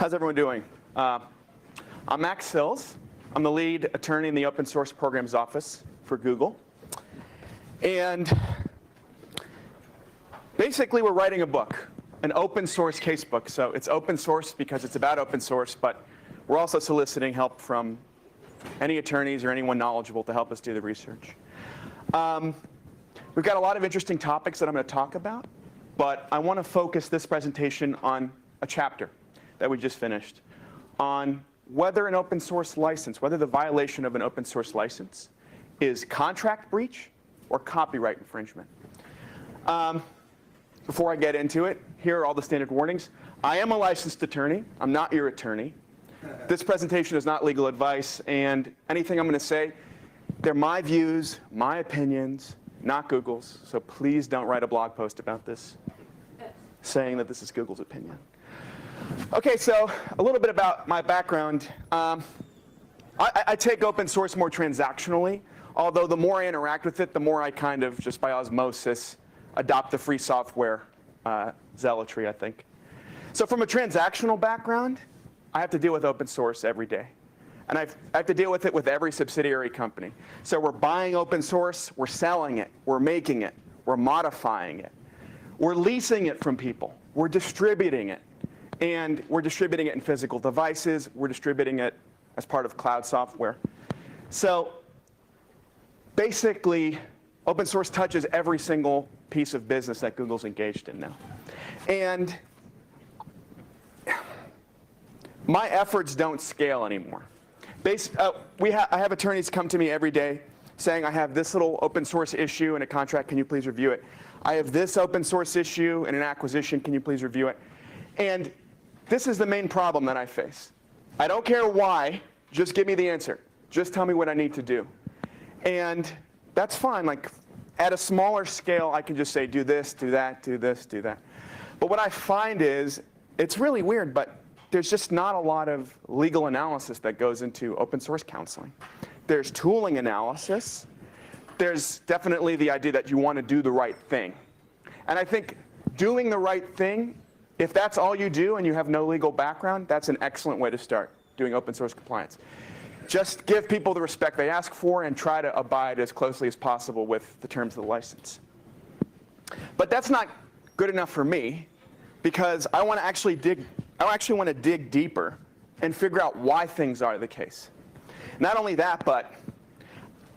How's everyone doing? I'm Max Sills. I'm the lead attorney in the Open Source Programs Office for Google. And basically, we're writing a book, an open source casebook. So it's open source because it's about open source, but we're also soliciting help from any attorneys or anyone knowledgeable to help us do the research. We've got a lot of interesting topics that I'm going to talk about, but I want to focus this presentation on a chapter that we just finished on whether an open source license, whether the violation of an open source license is contract breach or copyright infringement. Before I get into it, here are all the standard warnings. I am a licensed attorney. I'm not your attorney. This presentation is not legal advice, and anything I'm going to say, they're my views, my opinions, not Google's. So please don't write a blog post about this saying that this is Google's opinion. OK, so a little bit about my background. I take open source more transactionally, although the more I interact with it, the more I kind of, just by osmosis, adopt the free software zealotry, I think. So from a transactional background, I have to deal with open source every day. And I have to deal with it with every subsidiary company. So we're buying open source, we're selling it, we're making it, we're modifying it. We're leasing it from people, we're distributing it. And we're distributing it in physical devices, we're distributing it as part of cloud software. So basically, open source touches every single piece of business that Google's engaged in now. And my efforts don't scale anymore. I have attorneys come to me every day saying, I have this little open source issue in a contract, can you please review it? I have this open source issue in an acquisition, can you please review it? And this is the main problem that I face. I don't care why, just give me the answer. Just tell me what I need to do. And that's fine. Like, at a smaller scale, I can just say, do this, do that, do this, do that. But what I find is, it's really weird, but there's just not a lot of legal analysis that goes into open source counseling. There's tooling analysis. There's definitely the idea that you want to do the right thing. And I think doing the right thing, if that's all you do and you have no legal background, that's an excellent way to start doing open source compliance. Just give people the respect they ask for and try to abide as closely as possible with the terms of the license. But that's not good enough for me, because I want to actually dig deeper and figure out why things are the case. Not only that, but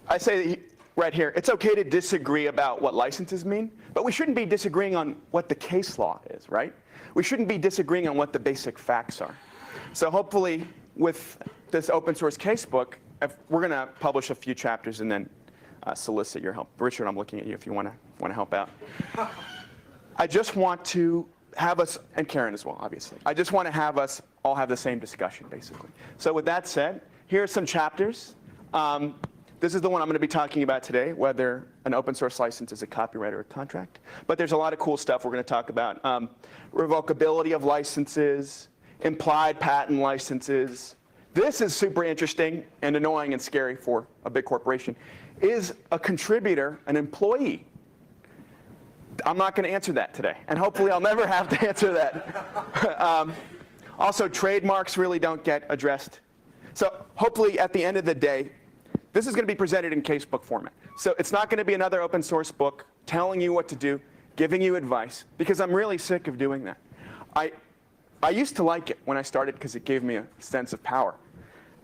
I say right here, it's OK to disagree about what licenses mean, but we shouldn't be disagreeing on what the case law is, right? We shouldn't be disagreeing on what the basic facts are. So hopefully, with this open source casebook, we're going to publish a few chapters and then solicit your help. Richard, I'm looking at you if you want to help out. I just want to have us, and Karen as well, obviously. I just want to have us all have the same discussion, basically. So with that said, here are some chapters. This is the one I'm going to be talking about today, whether an open source license is a copyright or a contract. But there's a lot of cool stuff we're going to talk about. Revocability of licenses, implied patent licenses. This is super interesting and annoying and scary for a big corporation. Is a contributor an employee? I'm not going to answer that today. And hopefully I'll never have to answer that. Also, trademarks really don't get addressed. So hopefully at the end of the day, this is going to be presented in casebook format. So it's not going to be another open source book telling you what to do, giving you advice, because I'm really sick of doing that. I used to like it when I started because it gave me a sense of power.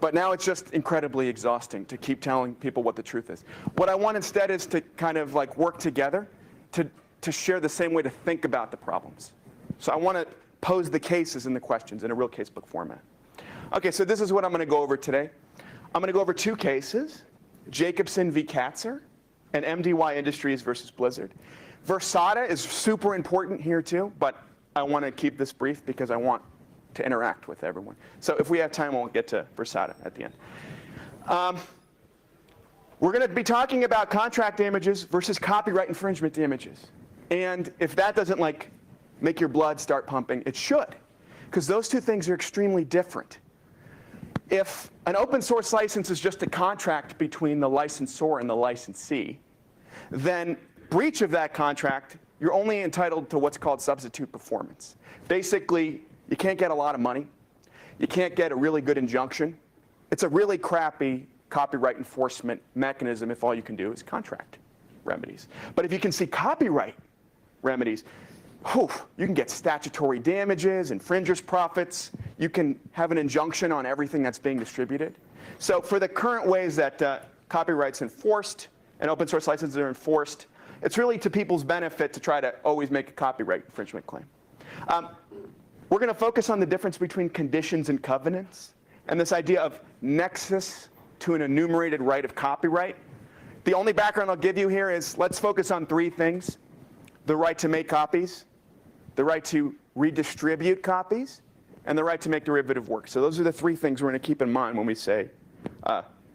But now it's just incredibly exhausting to keep telling people what the truth is. What I want instead is to kind of like work together to share the same way to think about the problems. So I want to pose the cases and the questions in a real casebook format. OK, so this is what I'm going to go over today. I'm going to go over two cases, Jacobson v. Katzer and MDY Industries versus Blizzard. Versata is super important here, too. But I want to keep this brief because I want to interact with everyone. So if we have time, we'll get to Versata at the end. We're going to be talking about contract damages versus copyright infringement damages. And if that doesn't make your blood start pumping, it should, because those two things are extremely different. If an open source license is just a contract between the licensor and the licensee, then breach of that contract, you're only entitled to what's called substitute performance. Basically, you can't get a lot of money. You can't get a really good injunction. It's a really crappy copyright enforcement mechanism if all you can do is contract remedies. But if you can see copyright remedies, whew, you can get statutory damages, infringers' profits. You can have an injunction on everything that's being distributed. So for the current ways that copyright's enforced and open source licenses are enforced, it's really to people's benefit to try to always make a copyright infringement claim. We're going to focus on the difference between conditions and covenants and this idea of nexus to an enumerated right of copyright. The only background I'll give you here is let's focus on three things: the right to make copies, the right to redistribute copies, and the right to make derivative work. So those are the three things we're going to keep in mind when we say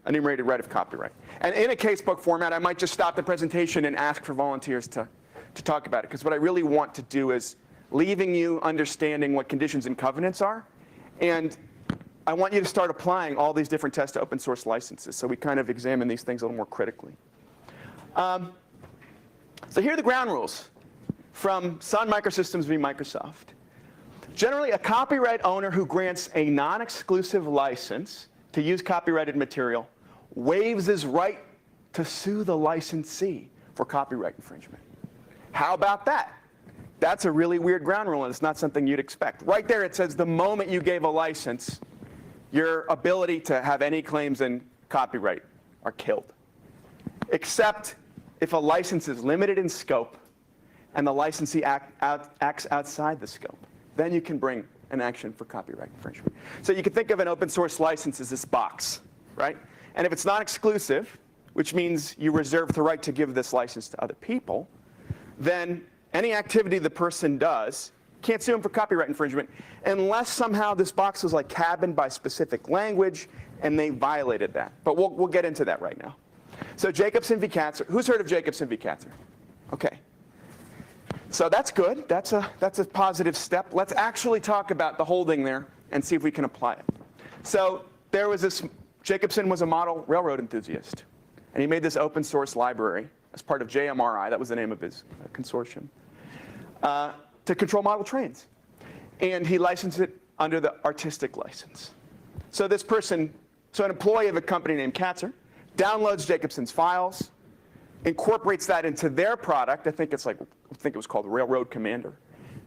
enumerated right of copyright. And in a casebook format, I might just stop the presentation and ask for volunteers to talk about it, because what I really want to do is leaving you understanding what conditions and covenants are, and I want you to start applying all these different tests to open source licenses, so we kind of examine these things a little more critically. So here are the ground rules from Sun Microsystems v. Microsoft. Generally, a copyright owner who grants a non-exclusive license to use copyrighted material waives his right to sue the licensee for copyright infringement. How about that? That's a really weird ground rule, and it's not something you'd expect. Right there it says the moment you gave a license, your ability to have any claims in copyright are killed. Except if a license is limited in scope and the licensee acts outside the scope. Then you can bring an action for copyright infringement. So you can think of an open source license as this box, right? And if it's not exclusive, which means you reserve the right to give this license to other people, then any activity the person does can't sue them for copyright infringement unless somehow this box was like cabined by specific language and they violated that. But we'll get into that right now. So Jacobson v. Katzer. Who's heard of Jacobson v. Katzer? Okay. So that's good. That's a positive step. Let's actually talk about the holding there and see if we can apply it. So there was this, Jacobson was a model railroad enthusiast, and he made this open source library as part of JMRI, that was the name of his consortium, to control model trains. And he licensed it under the artistic license. So this person, so an employee of a company named Katzer, downloads Jacobson's files, incorporates that into their product. I think it was called Railroad Commander.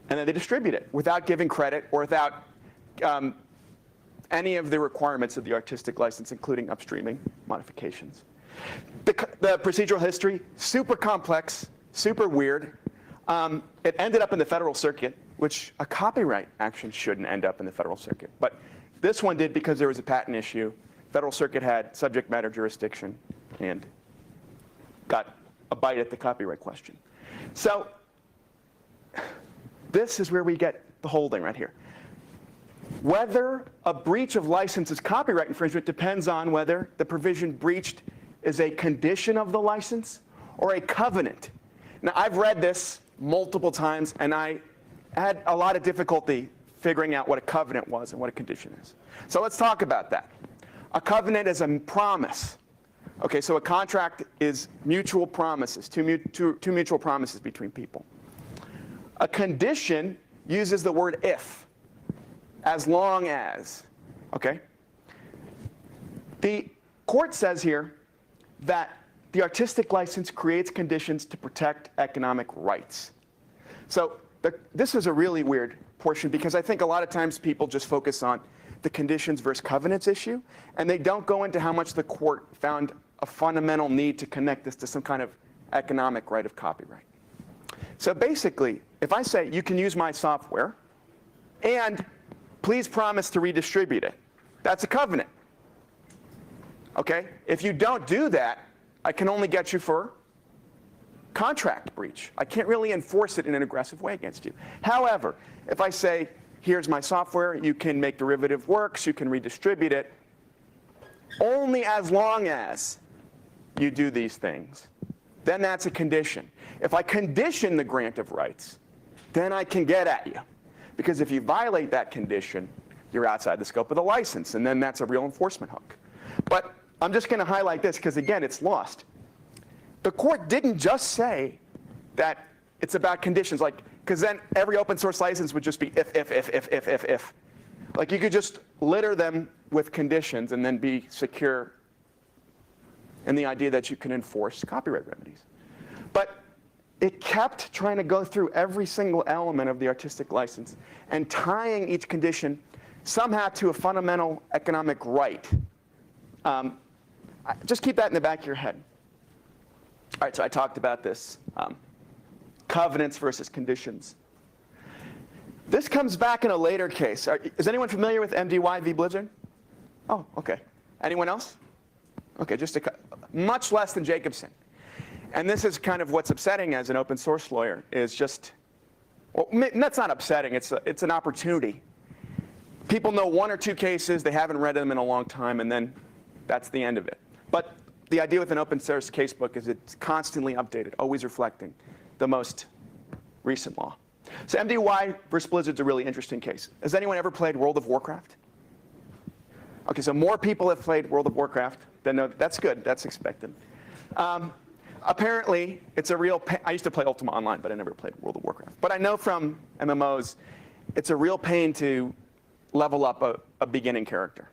And then they distribute it without giving credit or without any of the requirements of the artistic license, including upstreaming modifications. The procedural history, super complex, super weird. It ended up in the Federal Circuit, which a copyright action shouldn't end up in the Federal Circuit. But this one did because there was a patent issue. Federal Circuit had subject matter jurisdiction and got a bite at the copyright question. So this is where we get the holding right here. Whether a breach of license is copyright infringement depends on whether the provision breached is a condition of the license or a covenant. Now, I've read this multiple times, and I had a lot of difficulty figuring out what a covenant was and what a condition is. So let's talk about that. A covenant is a promise. Okay, so a contract is mutual promises, two mutual promises between people. A condition uses the word if, as long as, okay? The court says here that the artistic license creates conditions to protect economic rights. So this is a really weird portion because I think a lot of times people just focus on the conditions versus covenants issue, and they don't go into how much the court found a fundamental need to connect this to some kind of economic right of copyright. So basically, if I say you can use my software and please promise to redistribute it, that's a covenant. Okay? If you don't do that, I can only get you for contract breach. I can't really enforce it in an aggressive way against you. However, if I say, here's my software, you can make derivative works, you can redistribute it, only as long as you do these things, then that's a condition. If I condition the grant of rights, then I can get at you. Because if you violate that condition, you're outside the scope of the license, and then that's a real enforcement hook. But I'm just going to highlight this because, again, it's lost. The court didn't just say that it's about conditions, like, because then every open source license would just be if. Like you could just litter them with conditions and then be secure in the idea that you can enforce copyright remedies. But it kept trying to go through every single element of the artistic license and tying each condition somehow to a fundamental economic right. Just keep that in the back of your head. All right, so I talked about this. Covenants versus conditions. This comes back in a later case. Is anyone familiar with MDY v. Blizzard? Oh, okay. Anyone else? Okay, just much less than Jacobson. And this is kind of what's upsetting as an open source lawyer is just, well, that's not upsetting, it's an opportunity. People know one or two cases, they haven't read them in a long time, and then that's the end of it. But the idea with an open source casebook is it's constantly updated, always reflecting the most recent law. So MDY versus Blizzard's a really interesting case. Has anyone ever played World of Warcraft? Okay, so more people have played World of Warcraft than know. That's good, that's expected. Apparently, it's a real pain. I used to play Ultima Online, but I never played World of Warcraft. But I know from MMOs, it's a real pain to level up a beginning character.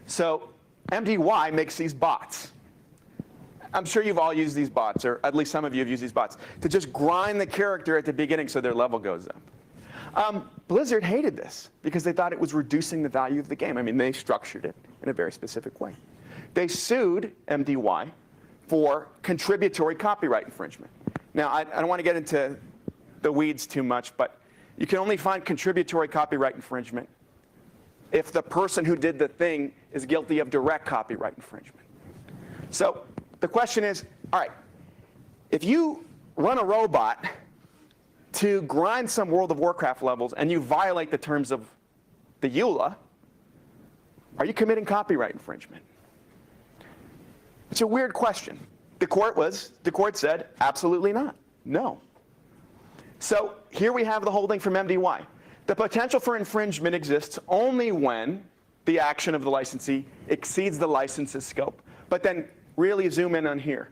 So MDY makes these bots. I'm sure you've all used these bots, or at least some of you have used these bots, to just grind the character at the beginning so their level goes up. Blizzard hated this because they thought it was reducing the value of the game. I mean, they structured it in a very specific way. They sued MDY for contributory copyright infringement. Now, I don't want to get into the weeds too much, but you can only find contributory copyright infringement if the person who did the thing is guilty of direct copyright infringement. So the question is, all right, if you run a robot to grind some World of Warcraft levels and you violate the terms of the EULA, are you committing copyright infringement? It's a weird question. The court said, absolutely not, no. So here we have the holding from MDY. The potential for infringement exists only when the action of the licensee exceeds the license's scope. But then really zoom in on here.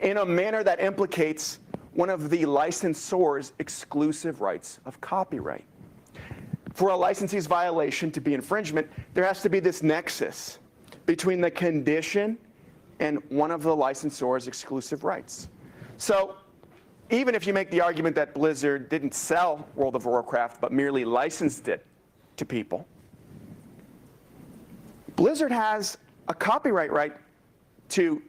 In a manner that implicates one of the licensor's exclusive rights of copyright. For a licensee's violation to be infringement, there has to be this nexus between the condition and one of the licensor's exclusive rights. So even if you make the argument that Blizzard didn't sell World of Warcraft but merely licensed it to people, Blizzard has a copyright right to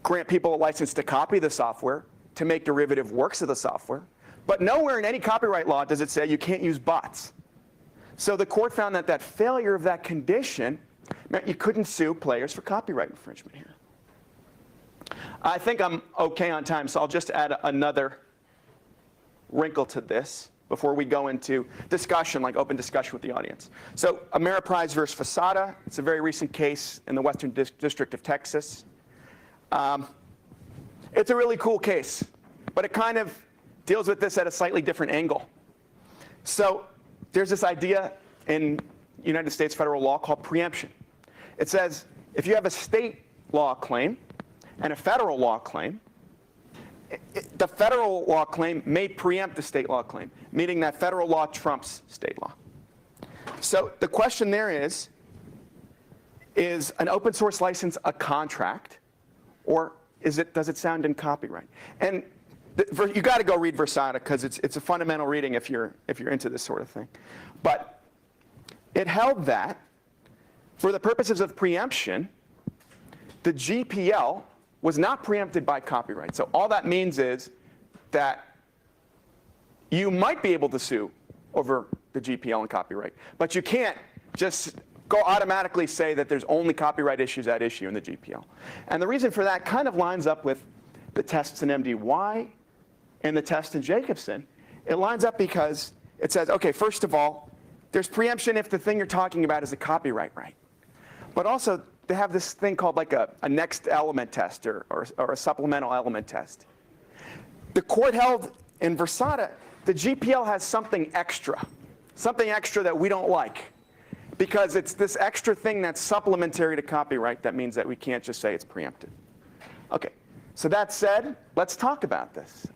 grant people a license to copy the software, to make derivative works of the software, but nowhere in any copyright law does it say you can't use bots. So the court found that that failure of that condition meant you couldn't sue players for copyright infringement here. I think I'm okay on time, so I'll just add another wrinkle to this before we go into discussion, like open discussion with the audience. So Ameriprise versus Fasada, it's a very recent case in the Western District of Texas. It's a really cool case, but it kind of deals with this at a slightly different angle. So there's this idea in United States federal law called preemption. It says if you have a state law claim and a federal law claim, the federal law claim may preempt the state law claim, meaning that federal law trumps state law. So the question there is an open source license a contract, or does it sound in copyright? And you got to go read Versada because it's a fundamental reading if you're into this sort of thing. But it held that for the purposes of preemption, the GPL was not preempted by copyright. So all that means is that you might be able to sue over the GPL and copyright, but you can't just go automatically say that there's only copyright issues at issue in the GPL. And the reason for that kind of lines up with the tests in MDY and the test in Jacobson. It lines up because it says, okay, first of all, there's preemption if the thing you're talking about is a copyright right. But also, they have this thing called like a next element test or a supplemental element test. The court held in Versada, the GPL has something extra that we don't like, because it's this extra thing that's supplementary to copyright that means that we can't just say it's preempted. Okay, so that said, let's talk about this.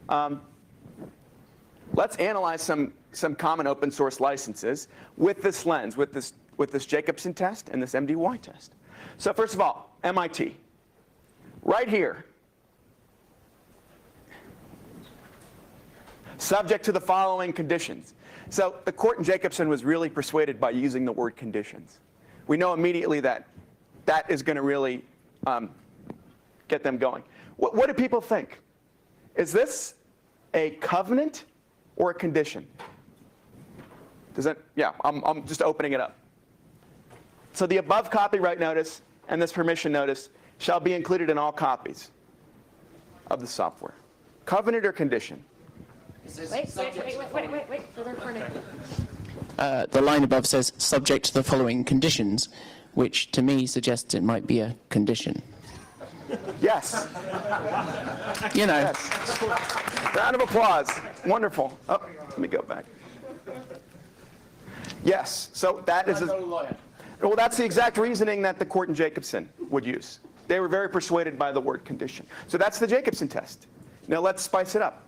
let's analyze some common open source licenses with this lens, with this Jacobson test and this MDY test. So first of all, MIT. Right here. Subject to the following conditions. So the court in Jacobson was really persuaded by using the word conditions. We know immediately that that is going to really get them going. What do people think? Is this a covenant or a condition? Does that, yeah, I'm just opening it up. So the above copyright notice and this permission notice shall be included in all copies of the software. Covenant or condition? Wait. Further recording. The line above says, subject to the following conditions, which to me suggests it might be a condition. Yes. You know. Yes. Round of applause. Wonderful. Oh, let me go back. Yes. So that is. Well, that's the exact reasoning that the court in Jacobson would use. They were very persuaded by the word condition. So that's the Jacobson test. Now let's spice it up.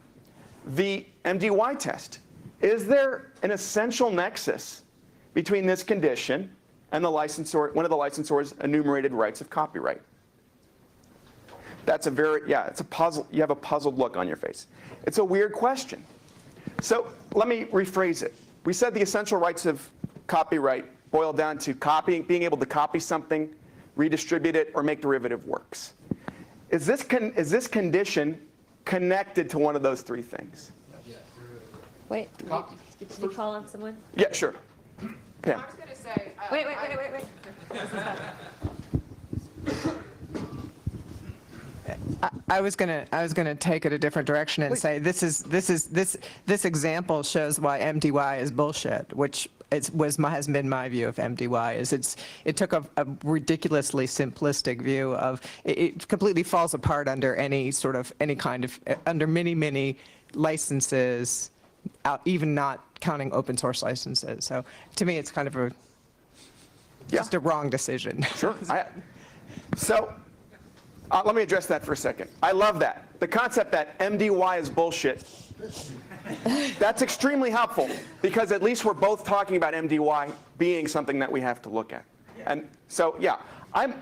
The MDY test. Is there an essential nexus between this condition and the licensor, one of the licensor's enumerated rights of copyright? That's a very, yeah, it's a puzzle. You have a puzzled look on your face. It's a weird question. So let me rephrase it. We said the essential rights of copyright boil down to copying, being able to copy something, redistribute it, or make derivative works. Is this condition connected to one of those three things? Wait, did you call on someone? Yeah, sure. Pam. I was going to say. Wait. I was gonna take it a different direction and say this example shows why MDY is bullshit, which has been my view of MDY. It took a ridiculously simplistic view of it completely falls apart under any kind of under many licenses, even not counting open source licenses. So to me, it's kind of just a wrong decision. Sure. Let me address that for a second. I love that. The concept that MDY is bullshit, that's extremely helpful because at least we're both talking about MDY being something that we have to look at. And so, yeah, I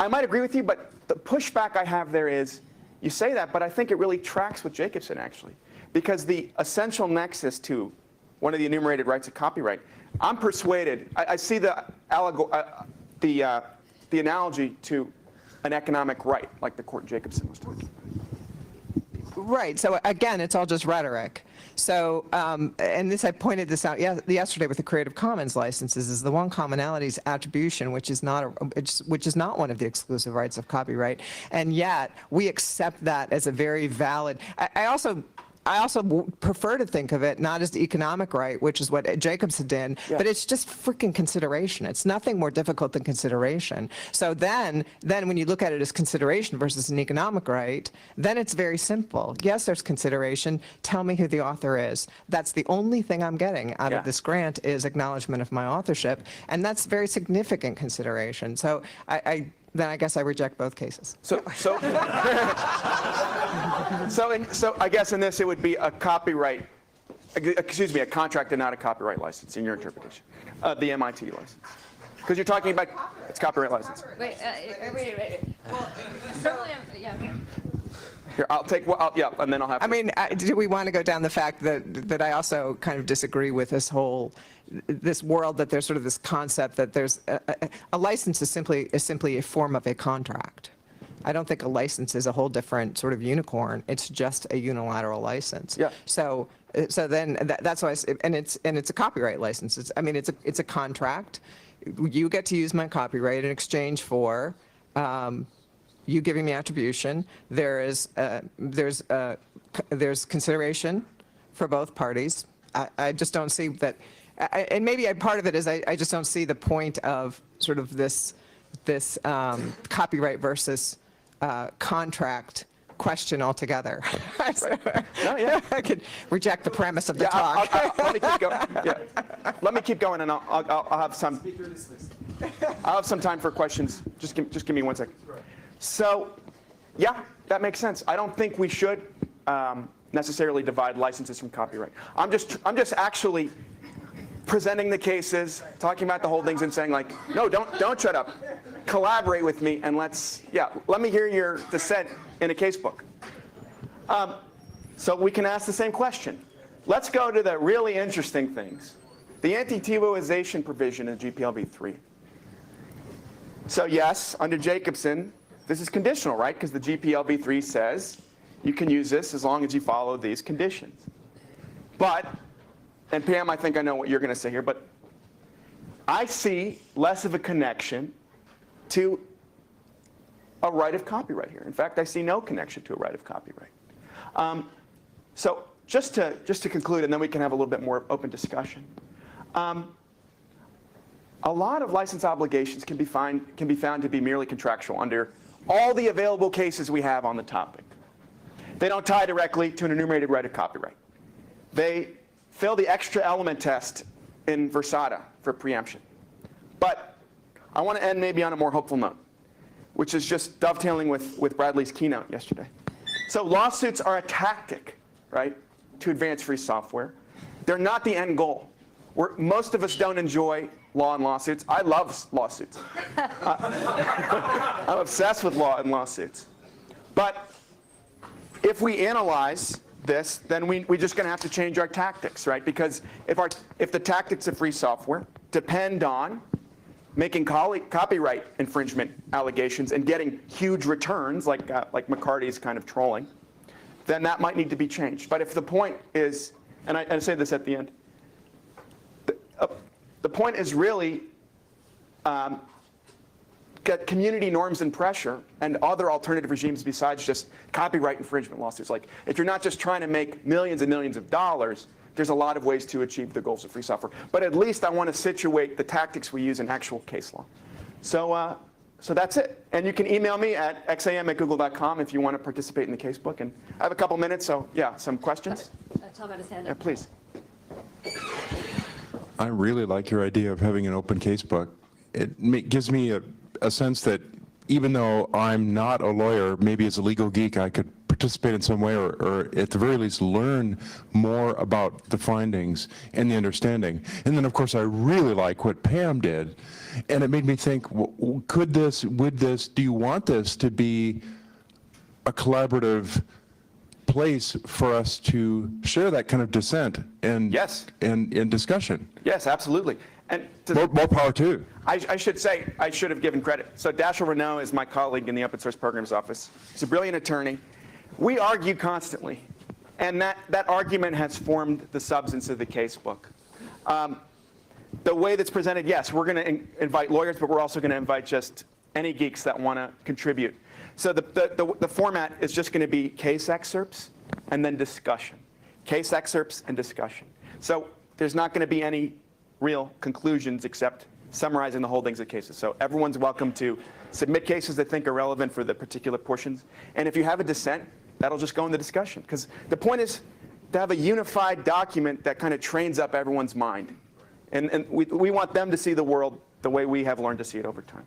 might agree with you, but the pushback I have there is, you say that, but I think it really tracks with Jacobson, actually. Because the essential nexus to one of the enumerated rights of copyright, I'm persuaded, I see the analogy to an economic right, like the court in Jacobson was talking about. Right. So again, it's all just rhetoric. So, and I pointed this out yesterday with the Creative Commons licenses, is the one commonality is attribution, which is not one of the exclusive rights of copyright, and yet we accept that as a very valid. I also prefer to think of it not as the economic right, which is what Jacobson did, but it's just freaking consideration. It's nothing more difficult than consideration. So then when you look at it as consideration versus an economic right, then it's very simple. Yes, there's consideration. Tell me who the author is. That's the only thing I'm getting out of this grant is acknowledgement of my authorship, and that's very significant consideration. So then I guess I reject both cases. So I guess in this it would be a copyright, a contract and not a copyright license in your interpretation, the MIT license. Because you're talking about, it's copyright license. Wait. Well, certainly, yeah. Here, I'll take, and then I'll have to. I mean, do we want to go down the fact that I also kind of disagree with this world that there's sort of this concept that there's a license is simply a form of a contract. I don't think a license is a whole different sort of unicorn. It's just a unilateral license. Yeah. So then that's why, and it's a copyright license. It's a contract. You get to use my copyright in exchange for you giving me attribution. There's consideration for both parties. I just don't see that. And maybe part of it is I just don't see the point of sort of this copyright versus contract question altogether. I could reject the premise of the talk. Let me keep going. Yeah. Let me keep going, and I'll have some. I'll have some time for questions. Just give me 1 second. So, yeah, that makes sense. I don't think we should necessarily divide licenses from copyright. I'm just actually presenting the cases, talking about the holdings, and saying like, no, don't shut up. Collaborate with me, and let me hear your dissent in a casebook. So we can ask the same question. Let's go to the really interesting things. The anti-TiVoization provision in GPL v3. So yes, under Jacobson, this is conditional, right? Because the GPL v3 says you can use this as long as you follow these conditions. But, and Pam, I think I know what you're going to say here, but I see less of a connection to a right of copyright here. In fact, I see no connection to a right of copyright. So just to conclude, and then we can have a little bit more open discussion. A lot of license obligations can be found to be merely contractual under all the available cases we have on the topic. They don't tie directly to an enumerated right of copyright. They fill the extra element test in Versada for preemption. But I want to end maybe on a more hopeful note, which is just dovetailing with Bradley's keynote yesterday. So lawsuits are a tactic, right, to advance free software. They're not the end goal. Most of us don't enjoy law and lawsuits. I love lawsuits. I'm obsessed with law and lawsuits. But if we analyze this, then we're just going to have to change our tactics, right? Because if the tactics of free software depend on making copyright infringement allegations and getting huge returns, like McCarty's kind of trolling, then that might need to be changed. But if the point is, and I say this at the end, the point is really get community norms and pressure and other alternative regimes besides just copyright infringement lawsuits. Like, if you're not just trying to make millions and millions of dollars, there's a lot of ways to achieve the goals of free software. But at least I want to situate the tactics we use in actual case law. So that's it. And you can email me at xam@google.com if you want to participate in the casebook. And I have a couple minutes, so yeah, some questions? Tom had his hand Yeah, up. please. I really like your idea of having an open casebook. It gives me a sense that even though I'm not a lawyer, maybe as a legal geek, I could participate in some way or at the very least learn more about the findings and the understanding. And then, of course, I really like what Pam did. And it made me think, do you want this to be a collaborative place for us to share that kind of dissent and Yes. and discussion? Yes, absolutely. And More power too. I should say, I should have given credit. So Dashiell Renaud is my colleague in the Open Source Programs Office. He's a brilliant attorney. We argue constantly, and that argument has formed the substance of the casebook. The way that's presented, yes, we're going to invite lawyers, but we're also going to invite just any geeks that want to contribute. So the format is just going to be case excerpts and then discussion. Case excerpts and discussion. So there's not going to be any real conclusions except summarizing the holdings of cases. So everyone's welcome to submit cases they think are relevant for the particular portions. And if you have a dissent, that'll just go in the discussion. Because the point is to have a unified document that kind of trains up everyone's mind. And we want them to see the world the way we have learned to see it over time.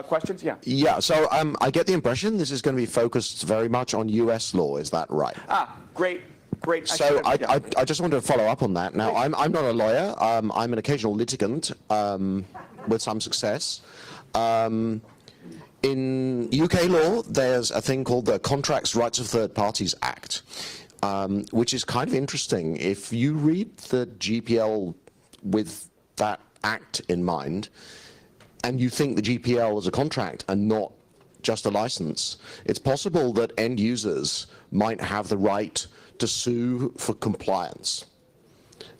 Questions? Yeah. Yeah, so I get the impression this is going to be focused very much on US law, is that right? Great. So I just wanted to follow up on that. Now, I'm not a lawyer. I'm an occasional litigant with some success. In UK law, there's a thing called the Contracts Rights of Third Parties Act, which is kind of interesting. If you read the GPL with that act in mind, and you think the GPL is a contract and not just a license, it's possible that end users might have the right to sue for compliance.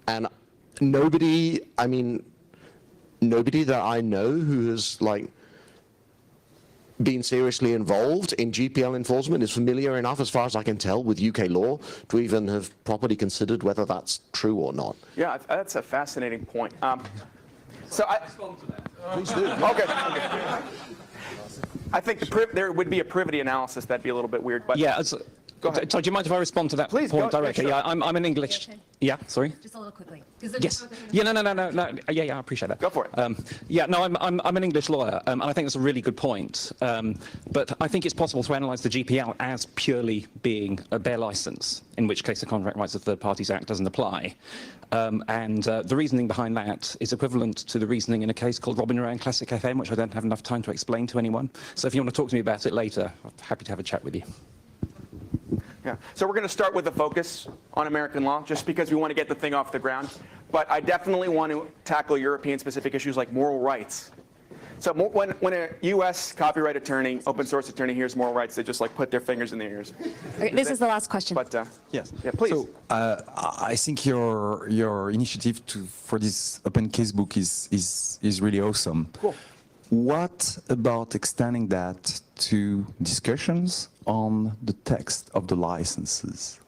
And nobody that I know who has been seriously involved in GPL enforcement is familiar enough, as far as I can tell, with UK law to even have properly considered whether that's true or not. Yeah, that's a fascinating point. Please do. Okay. I think there would be a privity analysis. That'd be a little bit weird. But Yeah, Go ahead. So do you mind if I respond to that Please, point go- yeah, directly? sure. Yeah, I'm an English. Okay. Yeah, sorry. Just a little quickly. Yes. Yeah, no. Yeah, I appreciate that. Go for it. Yeah, no, I'm an English lawyer, and I think that's a really good point. But I think it's possible to analyse the GPL as purely being a bare licence, in which case the Contract Rights of Third Parties Act doesn't apply. The reasoning behind that is equivalent to the reasoning in a case called Robin Ryan Classic FM, which I don't have enough time to explain to anyone. So if you want to talk to me about it later, I'm happy to have a chat with you. Yeah. So we're going to start with a focus on American law, just because we want to get the thing off the ground. But I definitely want to tackle European-specific issues like moral rights. So when a U.S. copyright attorney, open source attorney hears moral rights, they just like put their fingers in their ears. Okay, this is the last question. But Yes. yeah, please. So I think your initiative for this open casebook is really awesome. Cool. What about extending that to discussions on the text of the licenses?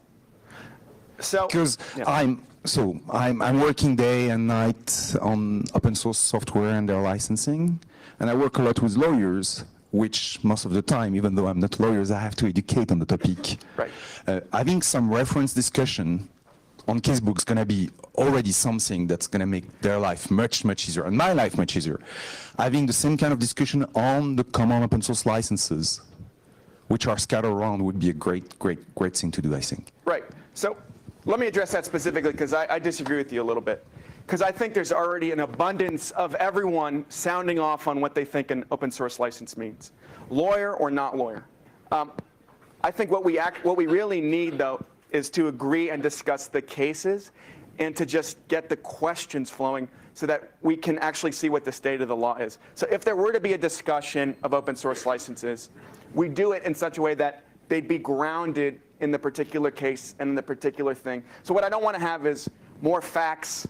So Because yeah. I'm working day and night on open source software and their licensing, and I work a lot with lawyers, which most of the time, even though I'm not lawyers, I have to educate on the topic. Right. Having some reference discussion on casebook is going to be already something that's going to make their life much, much easier, and my life much easier. Having the same kind of discussion on the common open source licenses, which are scattered around, would be a great thing to do, I think. Right. So let me address that specifically, because I disagree with you a little bit. Because I think there's already an abundance of everyone sounding off on what they think an open source license means, lawyer or not lawyer. I think what we really need, though, is to agree and discuss the cases and to just get the questions flowing so that we can actually see what the state of the law is. So if there were to be a discussion of open source licenses, we do it in such a way that they'd be grounded in the particular case and in the particular thing. So what I don't want to have is more facts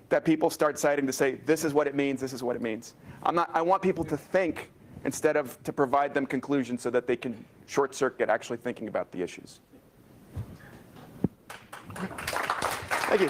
that people start citing to say, this is what it means, this is what it means. I want people to think instead of to provide them conclusions so that they can short circuit actually thinking about the issues. Thank you.